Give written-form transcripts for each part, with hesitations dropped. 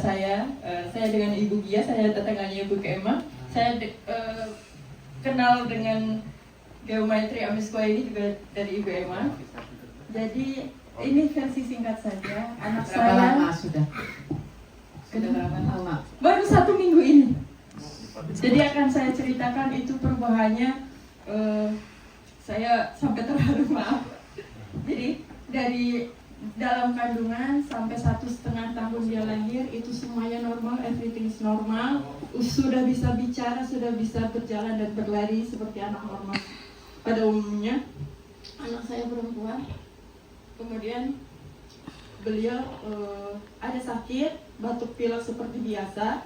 Saya dengan Ibu Gia, saya tetangganya Ibu Kema. Saya kenal dengan geometri Amiskwa ini juga dari Ibu Emma. Jadi ini versi singkat saja. Anak Berapa saya lama sudah berapa lama? Baru 1 minggu ini. Jadi akan saya ceritakan itu perubahannya. Saya sampai terharu, maaf. Jadi dari dalam kandungan sampai 1,5 tahun dia lahir itu semuanya normal, everything is normal. Sudah bisa bicara, sudah bisa berjalan dan berlari seperti anak normal pada umumnya. Anak saya perempuan, kemudian beliau ada sakit, batuk pilek seperti biasa.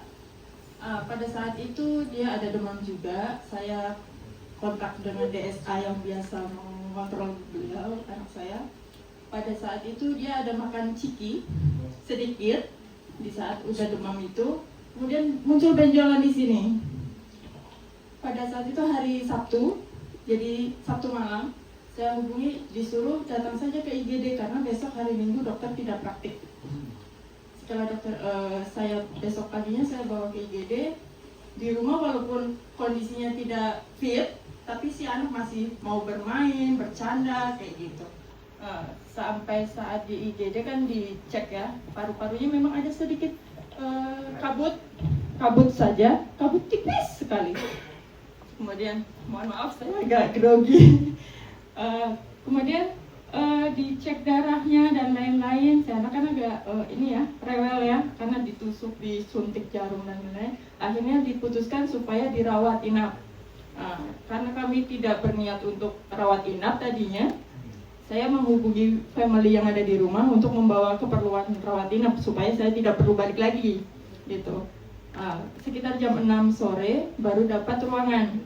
Pada saat itu dia ada demam juga. Saya kontak dengan DSA yang biasa mengontrol beliau, anak saya. Pada saat itu dia ada makan ciki sedikit di saat udah demam itu, kemudian muncul benjolan di sini. Pada saat itu hari Sabtu, jadi Sabtu malam, saya hubungi, disuruh datang saja ke IGD karena besok hari Minggu dokter tidak praktik. Setelah dokter saya besok paginya saya bawa ke IGD. Di rumah walaupun kondisinya tidak fit, tapi si anak masih mau bermain, bercanda kayak gitu. Sampai saat di IGD kan dicek ya, paru-parunya memang ada sedikit kabut saja, kabut tipis sekali. Kemudian mohon maaf saya agak grogi. Kemudian dicek darahnya dan lain-lain. Si anak kan agak ini ya, rewel ya, karena ditusuk, disuntik jarum dan lain-lain. Akhirnya diputuskan supaya dirawat inap. Karena kami tidak berniat untuk rawat inap tadinya, saya menghubungi family yang ada di rumah untuk membawa keperluan rawat inap supaya saya tidak perlu balik lagi gitu. Sekitar jam 6 sore baru dapat ruangan.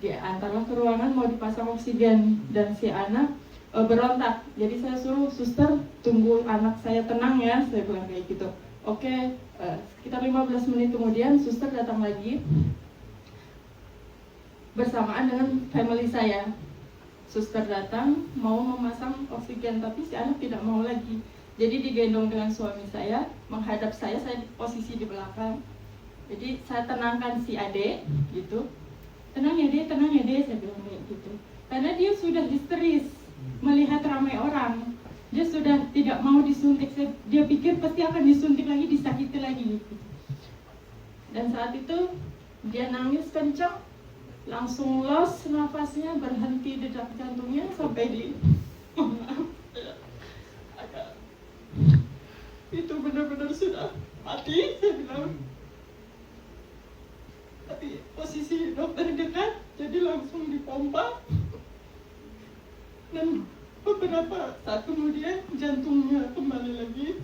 Diantarlah ke ruangan mau dipasang oksigen dan si anak berontak. Jadi saya suruh suster tunggu anak saya tenang ya, saya bilang kayak gitu. Oke, sekitar 15 menit kemudian suster datang lagi bersamaan dengan family saya. Suster datang mau memasang oksigen tapi si anak tidak mau lagi. Jadi digendong dengan suami saya, menghadap saya posisi di belakang. Jadi saya tenangkan si adik gitu. Tenang ya dek, saya bilang kayak gitu. Karena dia sudah histeris melihat ramai orang. Dia sudah tidak mau disuntik. Dia pikir pasti akan disuntik lagi, disakiti lagi gitu. Dan saat itu dia nangis kencang, langsung los nafasnya, berhenti detak jantungnya sampai di itu benar-benar sudah mati, saya bilang. Tapi posisi dokter dekat, jadi langsung dipompa. Dan beberapa saat kemudian jantungnya kembali lagi,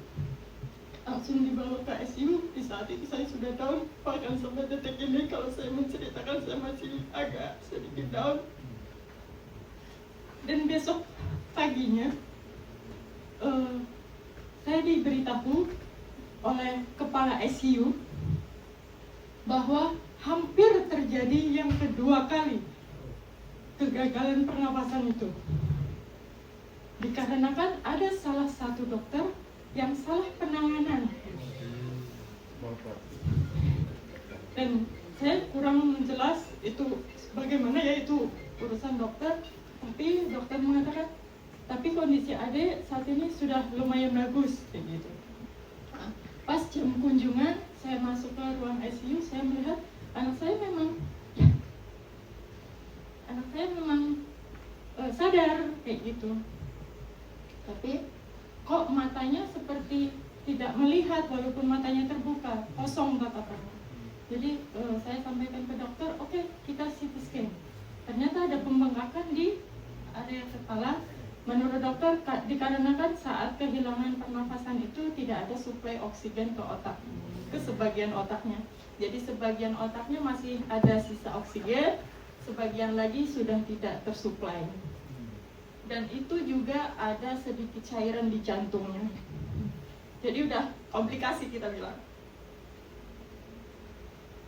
langsung dibawa ke ICU. Di saat itu saya sudah down, bahkan sampai detik ini kalau saya menceritakan saya masih agak sedikit down. Dan besok paginya saya diberitahu oleh kepala ICU bahwa hampir terjadi yang kedua kali kegagalan pernapasan itu. Dikarenakan ada salah satu dokter yang salah penanganan. Dan saya kurang jelas itu bagaimana ya, itu urusan dokter. Tapi dokter mengatakan, tapi kondisi adik saat ini sudah lumayan bagus kayak gitu. Pas jam kunjungan saya masuk ke ruang ICU, saya melihat anak saya memang sadar kayak gitu. Tapi kok matanya seperti tidak melihat walaupun matanya terbuka, kosong tatapannya. Jadi saya sampaikan ke dokter, oke, kita CT scan. Ternyata ada pembengkakan di area kepala. Menurut dokter, dikarenakan saat kehilangan pernafasan itu tidak ada suplai oksigen ke otak, ke sebagian otaknya. Jadi sebagian otaknya masih ada sisa oksigen, sebagian lagi sudah tidak tersuplai. Dan itu juga ada sedikit cairan di jantungnya. Jadi udah komplikasi kita bilang.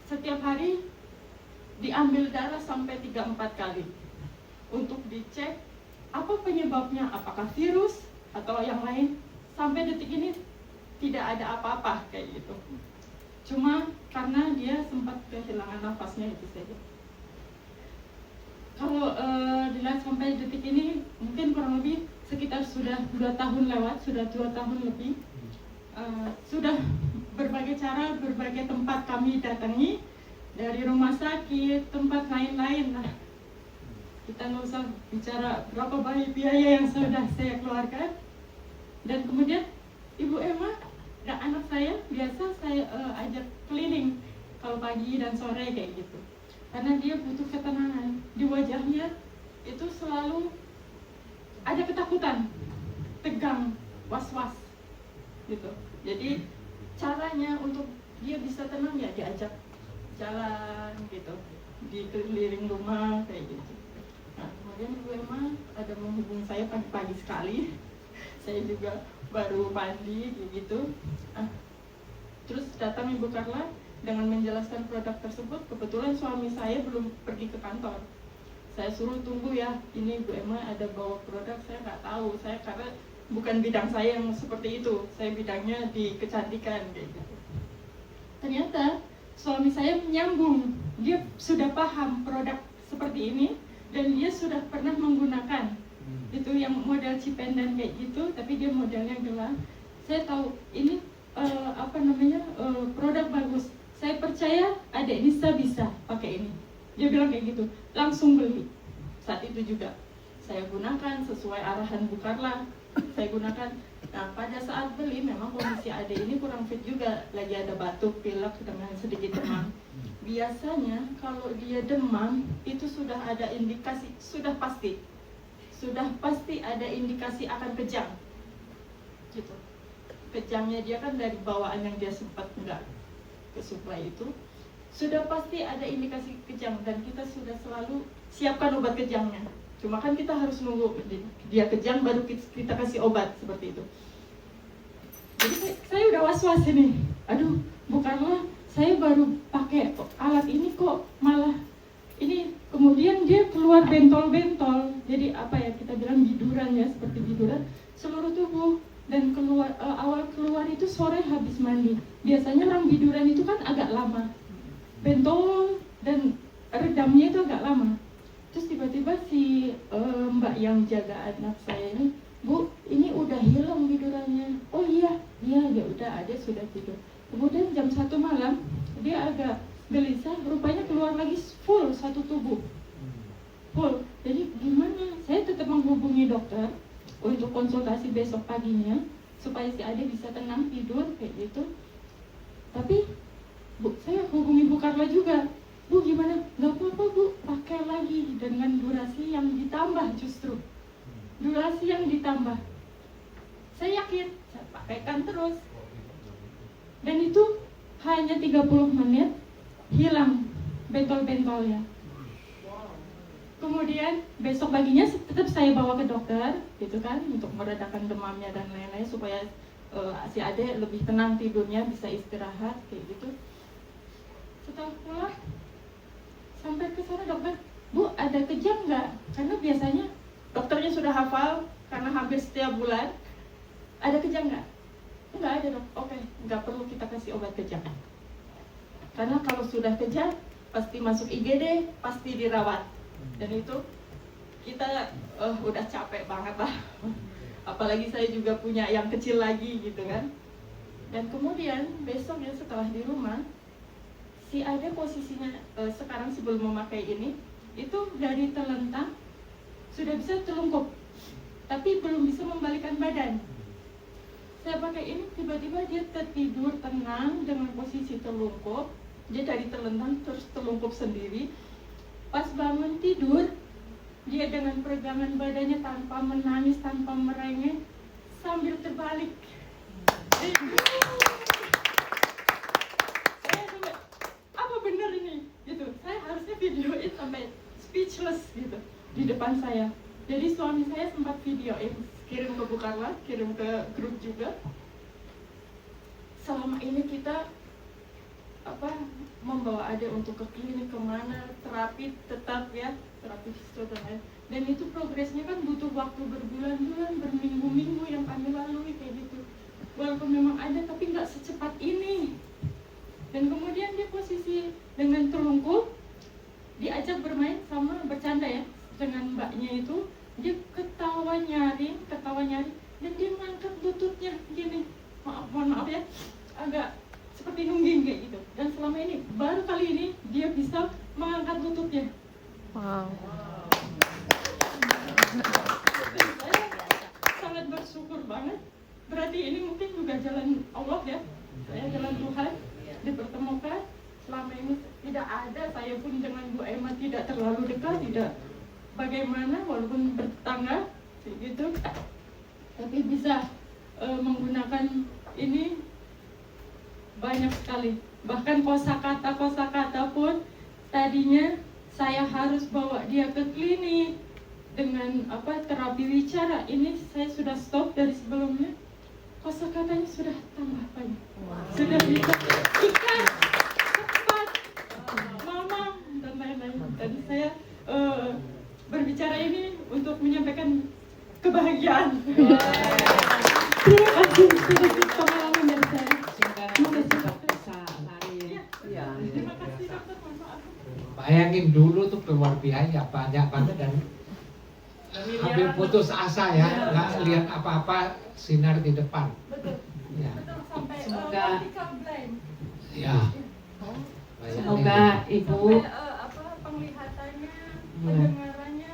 Setiap hari diambil darah sampai 3-4 kali untuk dicek apa penyebabnya, apakah virus atau yang lain. Sampai detik ini tidak ada apa-apa kayak gitu. Cuma karena dia sempat kehilangan nafasnya itu saja. Kalau dilihat sampai detik ini mungkin kurang lebih sekitar sudah 2 tahun lewat, sudah 2 tahun lebih. Sudah berbagai cara, berbagai tempat kami datangi, dari rumah sakit, tempat lain-lain lah. Kita nggak usah bicara berapa banyak biaya yang sudah saya keluarkan. Dan kemudian Ibu Emma dan anak saya biasa saya ajak keliling kalau pagi dan sore kayak gitu. Karena dia butuh ketenangan. Di wajahnya itu selalu ada ketakutan, tegang, was-was gitu. Jadi caranya untuk dia bisa tenang ya diajak jalan gitu, di keliling rumah kayak gitu. Nah, kemudian Ibu Emma ada menghubungi saya pagi-pagi sekali. Saya juga baru mandi gitu. Terus datang Ibu Carla dengan menjelaskan produk tersebut. Kebetulan suami saya belum pergi ke kantor. Saya suruh tunggu ya, ini Bu Emma ada bawa produk, saya nggak tahu. Saya karena bukan bidang saya yang seperti itu, saya bidangnya di kecantikan kayak gitu. Ternyata suami saya menyambung, dia sudah paham produk seperti ini dan dia sudah pernah menggunakan. Itu yang model cipendan kayak gitu, tapi dia modelnya gelap. Saya tahu ini produk bagus. Saya percaya adik Nisa bisa pakai ini. Dia bilang kayak gitu, langsung beli. Saat itu juga saya gunakan sesuai arahan Bu Carla. Saya gunakan. Nah, pada saat beli memang kondisi adik ini kurang fit juga, lagi ada batuk, pilek dengan sedikit demam. Biasanya kalau dia demam itu sudah ada indikasi, sudah pasti ada indikasi akan kejang. Gitu. Kejangnya dia kan dari bawaan yang dia sempat enggak ke suplai itu, sudah pasti ada indikasi kejang dan kita sudah selalu siapkan obat kejangnya. Cuma kan kita harus nunggu dia kejang baru kita kasih obat seperti itu. Jadi saya udah was-was ini. Aduh, bukanlah saya baru pakai alat ini kok malah ini kemudian dia keluar bentol-bentol. Jadi apa ya kita bilang biduran ya, seperti biduran seluruh tubuh. Dan awal keluar itu sore habis mandi. Biasanya orang biduran itu kan agak lama, bentol dan redamnya itu agak lama. Terus tiba-tiba si mbak yang jaga anak saya ini, Bu, ini udah hilang bidurannya. Oh iya, ya udah ada sudah tidur. Kemudian jam 1 malam dia agak gelisah, rupanya keluar lagi full satu tubuh, full. Jadi gimana? Saya tetap menghubungi dokter untuk konsultasi besok paginya supaya si Ade bisa tenang tidur kayak gitu. Tapi Bu, saya hubungi Bu Carla juga. Bu gimana? Gak apa-apa Bu, pakai lagi dengan durasi yang ditambah justru. Durasi yang ditambah. Saya yakin, saya pakaikan terus. Dan itu hanya 30 menit hilang bentol-bentolnya. Kemudian besok paginya tetap saya bawa ke dokter, gitu kan, untuk meredakan demamnya dan lain-lain supaya si Ade lebih tenang tidurnya, bisa istirahat kayak gitu. Setelah pulang sampai ke sana dokter, Bu ada kejang nggak? Karena biasanya dokternya sudah hafal karena hampir setiap bulan. Ada kejang nggak? Nggak ada dok. Oke, nggak perlu kita kasih obat kejang. Karena kalau sudah kejang pasti masuk IGD, pasti dirawat. Dan itu kita udah capek banget lah. Apalagi saya juga punya yang kecil lagi gitu kan. Dan kemudian besoknya setelah di rumah, si Ade posisinya sekarang sebelum memakai ini, itu dari telentang sudah bisa telungkup, tapi belum bisa membalikkan badan. Saya pakai ini, tiba-tiba dia tertidur tenang dengan posisi telungkup. Dia dari telentang terus telungkup sendiri. Pas bangun tidur, dia dengan peregangan badannya tanpa menangis, tanpa merengek, sambil terbalik. Saya sampai, apa benar ini? Gitu. Saya harusnya videoin sampai speechless gitu di depan saya. Jadi suami saya sempat videoin, kirim ke Bu Carla, kirim ke grup juga. Selama ini kita membawa Ade untuk ke klinik kemana, terapi tetap ya, terapi fisioterapis. Dan itu progresnya kan butuh waktu berbulan-bulan, berminggu-minggu yang kami lalui kayak gitu. walaupun memang ada tapi nggak secepat ini. Dan kemudian dia posisi dengan terlungkup, diajak bermain sama bercanda ya dengan mbaknya itu, dia ketawa nyaring, dan dia ngangkat lututnya gini, mohon maaf ya, agak seperti nungging kayak gitu. Dan selama ini baru kali ini dia bisa mengangkat lututnya. Wow. Saya sangat bersyukur banget. Berarti ini mungkin juga jalan Allah ya. Saya jalan Tuhan dipertemukan. Selama ini tidak ada, saya pun dengan Bu Emma tidak terlalu dekat, tidak bagaimana walaupun bertetangga gitu. Tapi bisa menggunakan ini banyak sekali. Bahkan kosakata pun tadinya saya harus bawa dia ke klinik dengan terapi wicara. Ini saya sudah stop dari sebelumnya. Kosakatanya sudah tambah banyak. Sudah bisa ikan, cepat, mama dan lain-lain. Dan saya berbicara ini untuk menyampaikan kebahagiaan. Terima kasih sudah pengalaman dari saya. Semoga cepat bisa lari. Iya. Terima kasih dokter, mohon maaf. Bayangin dulu tuh keluar biaya banyak banget dan hampir putus asa ya, nggak lihat apa-apa, sinar di depan. Betul. Ya, Betul sampai Semoga vertical blind. ya. Semoga Ibu Sampai penglihatannya, pendengarannya,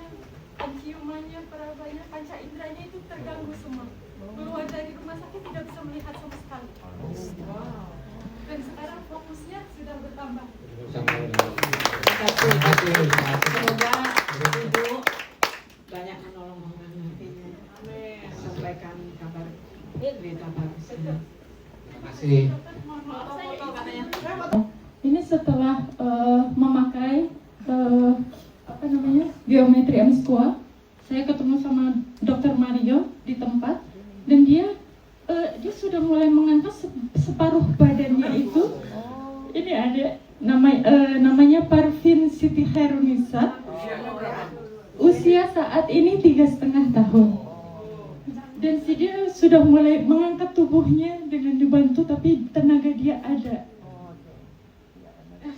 penciumannya, perabaannya, panca inderanya itu terganggu semua. Keluar dari rumah sakit tidak bisa melihat sama sekali. Dan sekarang fokusnya sudah bertambah. terima kasih. Semoga Ibu banyak menolong orang nantinya. Sampaikan kabar berita bagus. Terima kasih. Ini setelah memakai biometri M-Square, saya ketemu sama Dr. Mario di tempat, dan dia sudah mulai mengangkat separuh badannya itu. Ini ada namanya Parvin Siti Khairunisa. Usia saat ini 3,5 tahun. Dan dia sudah mulai mengangkat tubuhnya dengan dibantu, tapi tenaga dia ada.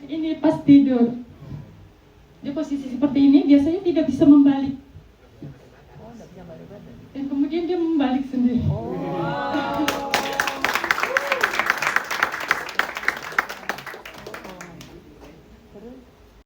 Ini pas tidur. Di posisi seperti ini biasanya tidak bisa membantu.